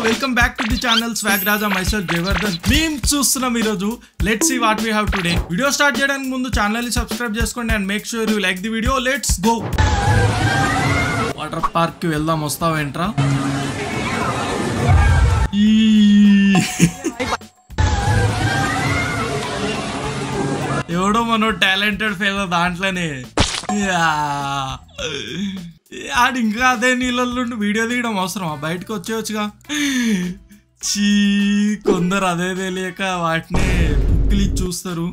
Welcome back to the channel swag Raja myself Jayavardhan. మేము చూస్తున్నాం ఈరోజు. Let's see what we have today. Video start చేయడానికి ముందు ఛానల్ ని సబ్స్క్రైబ్ చేసుకోండి and make sure you like the video. Let's go. Water park కి వెళ్దాం, వస్తావేంట్రా? ఎవడో మనో టాలెంటెడ్ ఫెలో దాంట్లోనే ఆడు ఇంకా అదే నీళ్ళల్లో వీడియో తీయడం అవసరమా? బయటకు వచ్చేవచ్చుగా. చీ, కొందరు అదే తెలియక వాటిని బుక్లు చూస్తారు.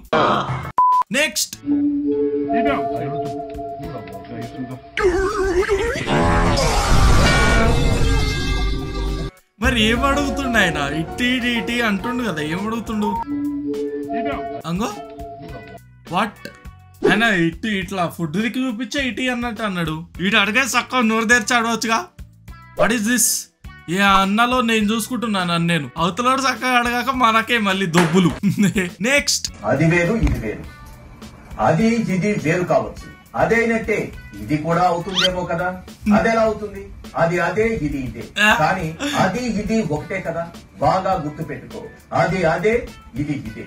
నెక్స్ట్ మరి ఏం అడుగుతుండు ఆయన? ఇట్టి ఇటీ అంటుండు కదా, ఏం అడుగుతుండు? అంగో వాట్ ఆయన ఇటు ఇట్లా ఫుడ్ దిక్కు చూపించే ఇటీ అన్నట్టు అన్నాడు. ఇటు అడిగే చక్కగా నోరు తెరిచి అడగచ్చుగా. What is this? ఏ అన్నలో నేను చూసుకుంటున్నాను నేను. అవతలాడు చక్కగా అడగాక మనకే మళ్ళీ దొబ్బులు. నెక్స్ట్ అది వేరు ఇది వేరు, అది ఇది వేరు కావచ్చు. అదేనట్టే ఇది కూడా అవుతుందేమో కదా. అదెలా అవుతుంది? అది అదే ఇది ఇదే, కానీ అది ఇది ఒకటే కదా. బాగా గుర్తు పెట్టుకో. అది అదే ఇది ఇదే,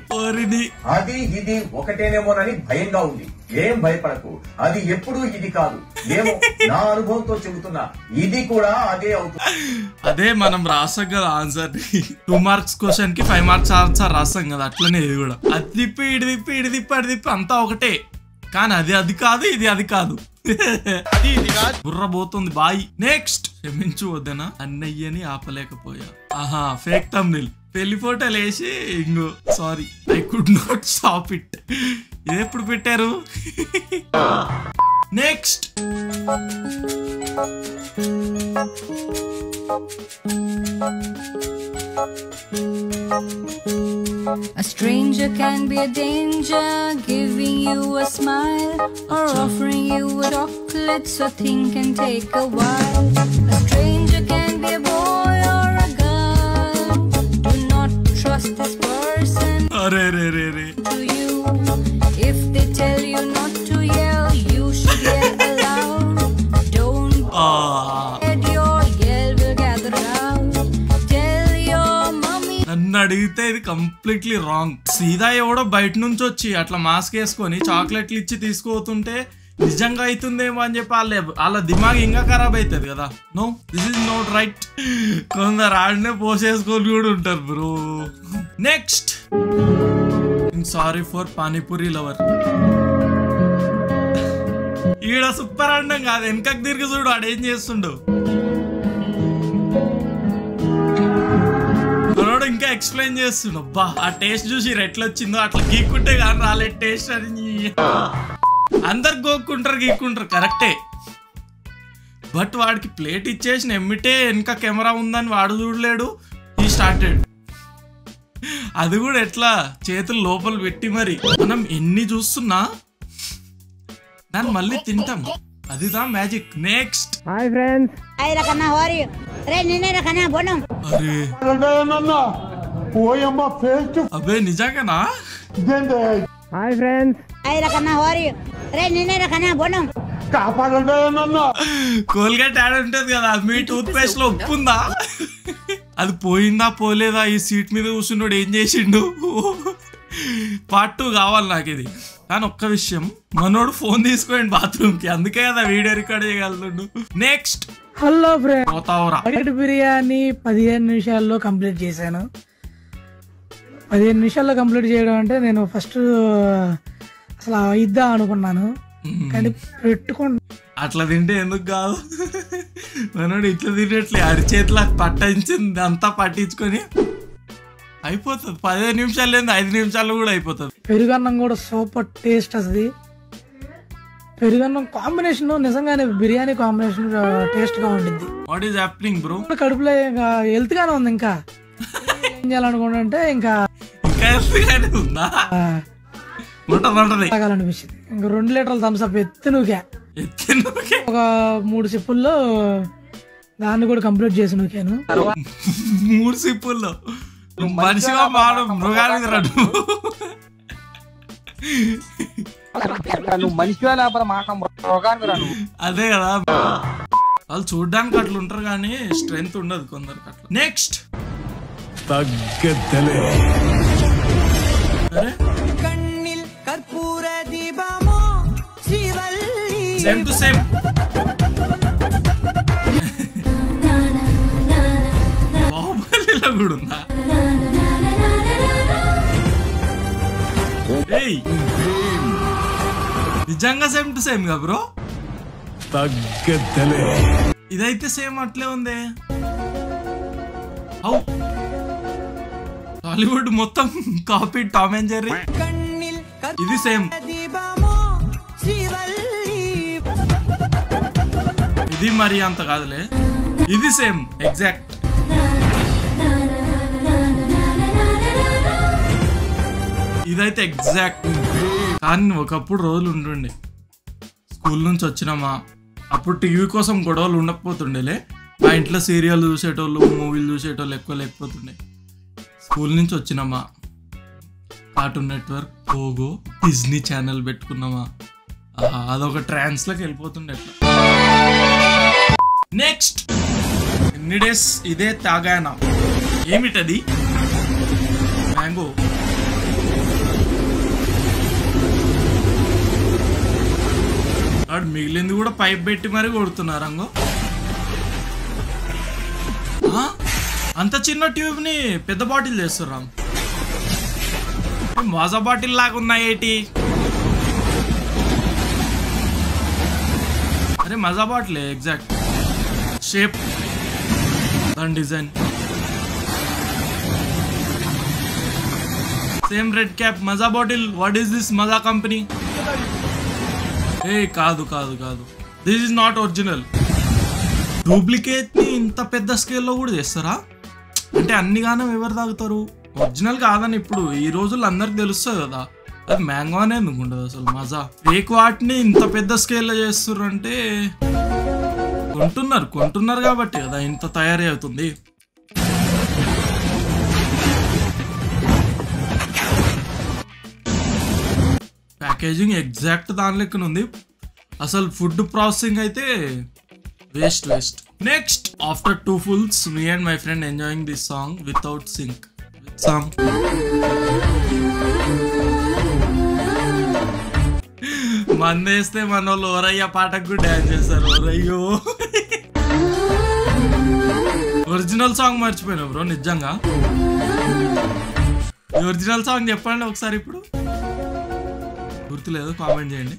అది ఇది ఒకటేనేమోనని భయంగా ఉంది. ఏం భయపడకు, అది ఎప్పుడు ఇది కాదు. ఏమో నా అనుభవంతో చెబుతున్నా, ఇది కూడా అదే అవుతుంది. అదే మనం రాసాం కదా ఆన్సర్. 2 మార్క్స్ క్వశ్చన్ కి 5 మార్క్స్ ఆన్సర్ రాసాం కదా, అట్లనే ఇది కూడా. అది తిప్పి ఇడి తిప్పి ఇడి తిప్పి అడి తిప్పి అంతా ఒకటే, కానీ అది కాదు, ఇది అది కాదు. బుర్ర పోతుంది బాయ్. నెక్స్ట్ క్షమించు వద్దనా, అన్నయ్యని ఆపలేకపోయా. ఆహా, ఫేక్ థంబ్నెయిల్. పెళ్లి ఫోటోలు వేసి ఇంగో sorry I could not stop it. ఇది ఎప్పుడు పెట్టారు? Next A stranger can be a danger, giving you a smile or offering you a chocolate, so think can take a while. A stranger can be a boy or a girl. Do not trust this person to you. If they tell you not to yell, you should yell aloud. Don't let your yell will gather round. Tell your mommy. నన్ను అడిగితే ఇది completely wrong. సీదా ఎవడో బయట నుంచి వచ్చి అట్లా mask వేసుకొని చాక్లెట్లు ఇచ్చి తీసుకుపోతుంటే నిజంగా అవుతుందేమో అని చెప్పి వాళ్ళ దిమాగ్ ఇంకా ఖరాబ్ అవుతుంది కదా. No, this is not right. కొందరు ఆడనే పోసేసుకొని కూడా ఉంటారు bro. Next sorry for panipuri lover. ఈడ సూపర్ అండం కాదు, వెనకకు తిరిగి చూడు ఆడేం చేస్తుండు. ఇంకా ఎక్స్ప్లెయిన్ చేస్తుండు. అబ్బా, ఆ టేస్ట్ చూసి ఎట్లా వచ్చిందో అట్లా గీక్కుంటే కానీ రాలే టేస్ట్ అని. అందరు గోక్కుంటారు, గీక్కుంటారు, కరెక్టే. బట్ వాడికి ప్లేట్ ఇచ్చేసిన ఎమ్మిటే వెనక కెమెరా ఉందని వాడు చూడలేడు. ఈ స్టార్టెడ్ అది కూడా ఎట్లా చేతులు లోపల పెట్టి మరి. మనం ఎన్ని చూస్తున్నా దాన్ని మళ్ళీ తింటాం, అదిదా magic. Next hi friends. Hi రకన్నా, హౌ ఆర్ యు? రే నిన్నే రకన్నా బోనం. అరే అబే నిజంగానా? Hi friends. హాయ్ రకన్నా, హౌ ఆర్ యు? రే నిన్నే రకన్నా బోనం. కోల్గేట్ యాడ్ ఉంటది కదా, మీ టూత్ పేస్ట్ లో ఉప్పు ఉందా? అది పోయిందా పోలేదా? ఈ సీట్ మీద కూర్చున్నాడు ఏం చేసిండు? పార్ట్ 2 కావాలి నాకు ఇది. కానీ ఒక్క విషయం, మనోడు ఫోన్ తీసుకోండి బాత్రూమ్ కి, అందుకే కదా వీడియో రికార్డ్ చేయగలుగుతుండు. Next hello friends. పోతావురా. బిర్యానీ 15 నిమిషాల్లో కంప్లీట్ చేశాను. 15 నిమిషాల్లో కంప్లీట్ చేయడం అంటే నేను ఫస్ట్ అసలు ఇద్దాం అనుకున్నాను, కానీ పెట్టుకుంటా. అట్లా తింటే ఎందుకు కాదు? మనోడు ఇట్లా తినట్లే, అరిచేతిలా పట్టించింది అంతా పట్టించుకొని అయిపోతుంది. 15 నిమిషాలు లేదు, 5 నిమిషాల్లో కూడా అయిపోతుంది. పెరుగన్నం కూడా సూపర్ టేస్ట్ వస్తుంది. పెరుగన్నం కాంబినేషన్ నిజంగానే బిర్యానీ కాంబినేషన్ టేస్ట్ గా ఉండిద్ది. What is happening bro? కడుపులో ఇంకా హెల్త్ గానే ఉంది. ఇంకా ఏం చేయాలనుకుంటే ఇంకా హెల్త్ గానే ఉందా? తాగాలనిపించింది. ఇంకా 2 లీటర్ల థమ్స్ అప్ ఎత్తి ఒక 3 సిప్పుల్లో దాన్ని కూడా కంప్లీట్ చేసి నూకాను. 3 సిప్పుల్లో మనిషిగా మాడు మృగానికి రాడు. నువ్వు మనిషి లేకపోతే మాట మృగానికి రాను. అదే కదా. వాళ్ళు చూడడానికి అట్లా ఉంటారు కానీ స్ట్రెంగ్త్ ఉండదు కొందరికి అట్లా. Next same to same. బాహుబలిలో కూడా ఉందా? ఏయ్ నిజంగా సేమ్ టు సేమ్ గా బ్రో. ఇదైతే సేమ్ అట్లే ఉంది. హాలీవుడ్ మొత్తం కాపీ టామ్ అండ్ జెర్రీ. ఇది సేమ్. ఇది మరి అంత కాదులే. ఇది సేమ్ ఎగ్జాక్ట్. ఇదైతే ఎగ్జాక్ట్. కానీ ఒకప్పుడు రోజులు ఉంటుండే, స్కూల్ నుంచి వచ్చినామా అప్పుడు టీవీ కోసం గొడవలు ఉండకపోతుండేలే. మా ఇంట్లో సీరియల్ చూసేటోళ్ళు, మూవీలు చూసేటోళ్ళు ఎక్కువ లేకపోతుండే. స్కూల్ నుంచి వచ్చినామా cartoon network, Pogo, Disney channel పెట్టుకున్నామా, అదొక ట్రాన్స్లోకి వెళ్ళిపోతుండే. నెక్స్ట్ ఎన్ని డేస్ ఇదే తాగానా. ఏమిటది? మ్యాంగో. మిగిలింది కూడా పైప్ పెట్టి మరీ కొడుతున్నారు. అంగో అంత చిన్న ట్యూబ్ ని పెద్ద బాటిల్ చేస్తుర్రా. మజా బాటిల్ లాగా ఉన్నాయేటి? అరే మజా బాటిల్ ఎగ్జాక్ట్ షేప్, దాని డిజైన్ సేమ్. రెడ్ క్యాప్, మజా బాటిల్. What is this? మజా కంపెనీ? ఏ కాదు కాదు కాదు, this is not original. Duplicate ని ఇంత పెద్ద స్కేల్లో కూడా చేస్తారా? అంటే అన్ని గానం ఎవరు తాగుతారు? ఒరిజినల్ కాదని ఇప్పుడు ఈ రోజుల్లో అందరికి తెలుస్తుంది కదా. అది మ్యాంగో అనే ఎందుకు ఉండదు అసలు మజా. ఫేక్ వాటిని ఇంత పెద్ద స్కేల్లో చేస్తుర్రు అంటే కొంటున్నారు కాబట్టి కదా ఇంత తయారీ అవుతుంది. ప్యాకేజింగ్ ఎగ్జాక్ట్ దాని లెక్కన ఉంది. అసలు ఫుడ్ ప్రాసెసింగ్ అయితే waste. Next after 2 fulls me and my friend enjoying this song without sync with some మందేస్తే మన వాళ్ళు ఓరయ్య పాటకు కూడా డాన్స్ చేస్తారు. ఓరయ్యో ఒరిజినల్ సాంగ్ మర్చిపోయినా బ్రో నిజంగా. ఒరిజినల్ సాంగ్ చెప్పండి ఒకసారి. ఇప్పుడు గుర్తులేదు, కామెంట్ చేయండి.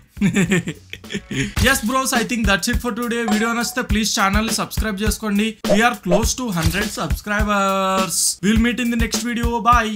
yes bros, I think that's it for today. Video నచ్చితే ప్లీజ్ ఛానల్ ని సబ్స్క్రైబ్ చేసుకోండి. we are close to 100 subscribers. we'll meet in the next video. Bye.